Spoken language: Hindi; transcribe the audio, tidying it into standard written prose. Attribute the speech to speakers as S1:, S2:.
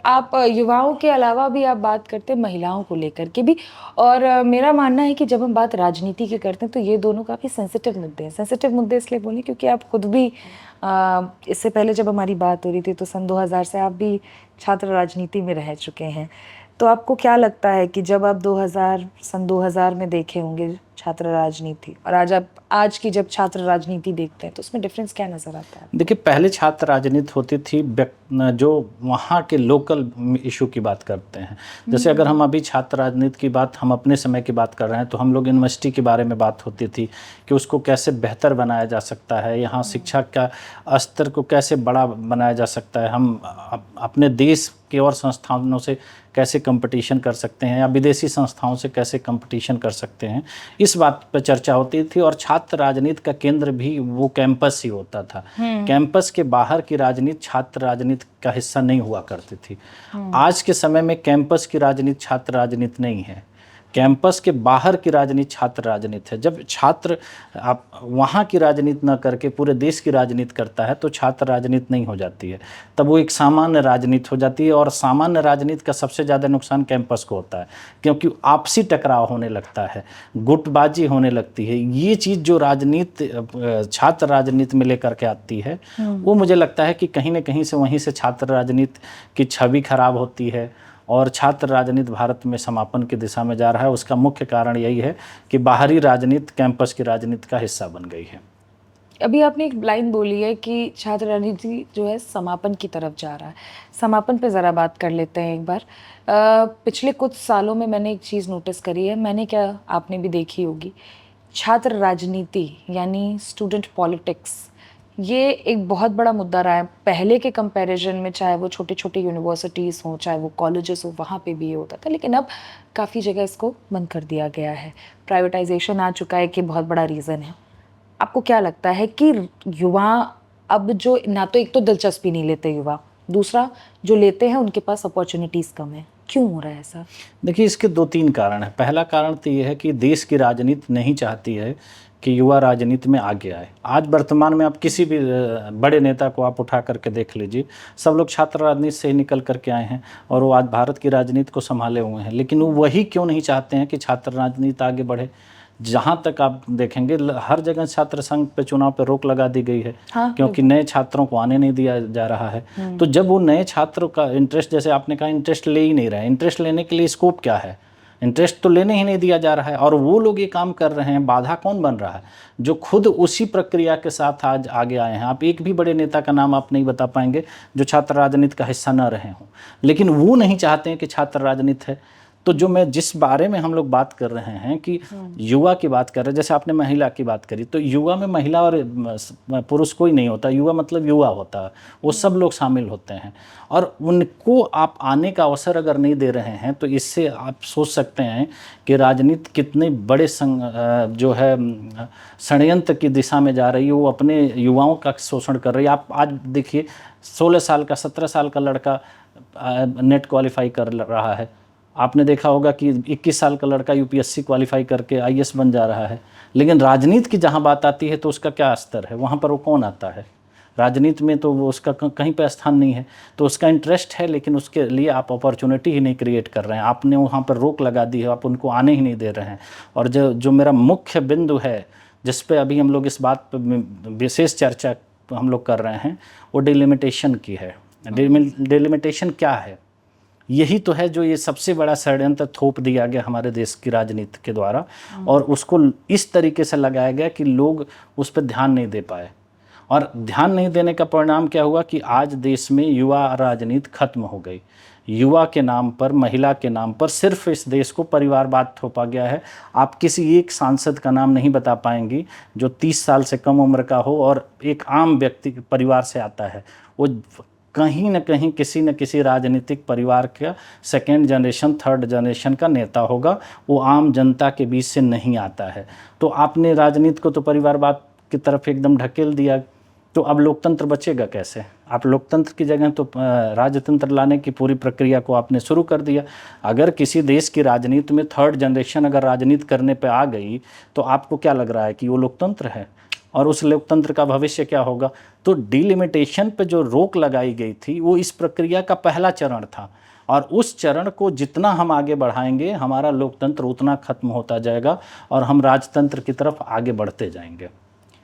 S1: आप युवाओं के अलावा भी आप बात करते हैं महिलाओं को लेकर के भी। और मेरा मानना है कि जब हम बात राजनीति की करते हैं तो ये दोनों काफ़ी सेंसिटिव मुद्दे हैं। सेंसिटिव मुद्दे इसलिए बोले क्योंकि आप खुद भी इससे पहले जब हमारी बात हो रही थी तो सन 2000 से आप भी छात्र राजनीति में रह चुके हैं। तो आपको क्या लगता है कि जब आप 2000 में देखे होंगे छात्र राजनीति और आज की जब छात्र राजनीति देखते हैं तो उसमें डिफरेंस क्या नज़र आता है?
S2: देखिए, पहले छात्र राजनीति होती थी जो वहाँ के लोकल इशू की बात करते हैं। जैसे अगर हम अभी छात्र राजनीति की बात, हम अपने समय की बात कर रहे हैं, तो हम लोग यूनिवर्सिटी के बारे में बात होती थी कि उसको कैसे बेहतर बनाया जा सकता है, यहाँ शिक्षा का स्तर को कैसे बड़ा बनाया जा सकता है, हम अपने देश के और संस्थानों से कैसे कंपटीशन कर सकते हैं या विदेशी संस्थाओं से कैसे कंपटीशन कर सकते हैं, इस बात पर चर्चा होती थी। और छात्र राजनीति का केंद्र भी वो कैंपस ही होता था। कैंपस के बाहर की राजनीति छात्र राजनीति का हिस्सा नहीं हुआ करती थी। आज के समय में कैंपस की राजनीति छात्र राजनीति नहीं है, कैंपस के बाहर की राजनीति छात्र राजनीति है। जब छात्र आप वहाँ की राजनीति न करके पूरे देश की राजनीति करता है तो छात्र राजनीति नहीं हो जाती है, तब वो एक सामान्य राजनीति हो जाती है। और सामान्य राजनीति का सबसे ज़्यादा नुकसान कैंपस को होता है, क्योंकि आपसी टकराव होने लगता है, गुटबाजी होने लगती है। ये चीज़ जो राजनीति छात्र राजनीति में लेकर के आती है, वो मुझे लगता है कि कहीं ना कहीं से वहीं से छात्र राजनीति की छवि खराब होती है और छात्र राजनीति भारत में समापन की दिशा में जा रहा है। उसका मुख्य कारण यही है कि बाहरी राजनीति कैंपस की राजनीति का हिस्सा बन गई है।
S1: अभी आपने एक लाइन बोली है कि छात्र राजनीति जो है समापन की तरफ जा रहा है। समापन पे ज़रा बात कर लेते हैं एक बार। पिछले कुछ सालों में मैंने एक चीज़ नोटिस करी है, मैंने क्या आपने भी देखी होगी, छात्र राजनीति यानी स्टूडेंट पॉलिटिक्स, ये एक बहुत बड़ा मुद्दा रहा है पहले के कंपैरिजन में। चाहे वो छोटे छोटे यूनिवर्सिटीज़ हों, चाहे वो कॉलेजेस हो, वहाँ पे भी ये होता था, लेकिन अब काफ़ी जगह इसको बंद कर दिया गया है। प्राइवेटाइजेशन आ चुका है कि बहुत बड़ा रीज़न है। आपको क्या लगता है कि युवा अब जो ना तो एक तो दिलचस्पी नहीं लेते युवा, दूसरा जो लेते हैं उनके पास अपॉर्चुनिटीज़ कम है, क्यों हो रहा है ऐसा?
S2: देखिए, इसके 2-3 कारण हैं। पहला कारण तो ये है कि देश की राजनीति नहीं चाहती है कि युवा राजनीति में आगे आए। आज वर्तमान में आप किसी भी बड़े नेता को आप उठा करके देख लीजिए, सब लोग छात्र राजनीति से ही निकल करके आए हैं और वो आज भारत की राजनीति को संभाले हुए हैं। लेकिन वो वही क्यों नहीं चाहते हैं कि छात्र राजनीति आगे बढ़े? जहाँ तक आप देखेंगे हर जगह छात्र संघ पे चुनाव पे रोक लगा दी गई है।
S1: हाँ,
S2: क्योंकि नए छात्रों को आने नहीं दिया जा रहा है। तो जब वो नए छात्रों का इंटरेस्ट, जैसे आपने कहा, इंटरेस्ट ले ही नहीं रहे, इंटरेस्ट लेने के लिए स्कोप क्या है? इंटरेस्ट तो लेने ही नहीं दिया जा रहा है। और वो लोग ये काम कर रहे हैं, बाधा कौन बन रहा है? जो खुद उसी प्रक्रिया के साथ आज आगे आए हैं। आप एक भी बड़े नेता का नाम आप नहीं बता पाएंगे जो छात्र राजनीति का हिस्सा न रहे हों, लेकिन वो नहीं चाहते हैं कि छात्र राजनीति है। तो जो मैं जिस बारे में हम लोग बात कर रहे हैं कि युवा की बात कर रहे हैं, जैसे आपने महिला की बात करी, तो युवा में महिला और पुरुष कोई नहीं होता। युवा मतलब युवा होता है, वो सब लोग शामिल होते हैं। और उनको आप आने का अवसर अगर नहीं दे रहे हैं तो इससे आप सोच सकते हैं कि राजनीति कितने बड़े जो है षड्यंत्र की दिशा में जा रही है। वो अपने युवाओं का शोषण कर रही है। आप आज देखिए, 16 साल का 17 साल का लड़का नेट क्वालिफाई कर रहा है। आपने देखा होगा कि 21 साल का लड़का यूपीएससी क्वालिफाई करके आईएएस बन जा रहा है। लेकिन राजनीति की जहां बात आती है तो उसका क्या स्तर है, वहां पर वो कौन आता है? राजनीति में तो वो उसका कहीं पर स्थान नहीं है। तो उसका इंटरेस्ट है, लेकिन उसके लिए आप अपॉर्चुनिटी ही नहीं क्रिएट कर रहे हैं। आपने वहाँ पर रोक लगा दी है, आप उनको आने ही नहीं दे रहे हैं। और जो मेरा मुख्य बिंदु है जिस पे अभी हम लोग इस बात पर विशेष चर्चा हम लोग कर रहे हैं, वो डिलिमिटेशन की है। डिलिमिटेशन क्या है? यही तो है जो ये सबसे बड़ा षड्यंत्र थोप दिया गया हमारे देश की राजनीति के द्वारा, और उसको इस तरीके से लगाया गया कि लोग उस पर ध्यान नहीं दे पाए। और ध्यान नहीं देने का परिणाम क्या हुआ कि आज देश में युवा राजनीति खत्म हो गई। युवा के नाम पर, महिला के नाम पर सिर्फ इस देश को परिवारवाद थोपा गया है। आप किसी एक सांसद का नाम नहीं बता पाएंगी जो 30 साल से कम उम्र का हो और एक आम व्यक्ति परिवार से आता है। वो कहीं न कहीं किसी न किसी राजनीतिक परिवार का सेकेंड जनरेशन, थर्ड जनरेशन का नेता होगा। वो आम जनता के बीच से नहीं आता है। तो आपने राजनीति को तो परिवारवाद की तरफ एकदम ढकेल दिया, तो अब लोकतंत्र बचेगा कैसे? आप लोकतंत्र की जगह तो राजतंत्र लाने की पूरी प्रक्रिया को आपने शुरू कर दिया। अगर किसी देश की राजनीति में थर्ड जनरेशन अगर राजनीति करने पे आ गई तो आपको क्या लग रहा है कि वो लोकतंत्र है? और उस लोकतंत्र का भविष्य क्या होगा। तो डिलिमिटेशन पे जो रोक लगाई गई थी वो इस प्रक्रिया का पहला चरण था, और उस चरण को जितना हम आगे बढ़ाएंगे हमारा लोकतंत्र उतना खत्म होता जाएगा और हम राजतंत्र की तरफ आगे बढ़ते जाएंगे।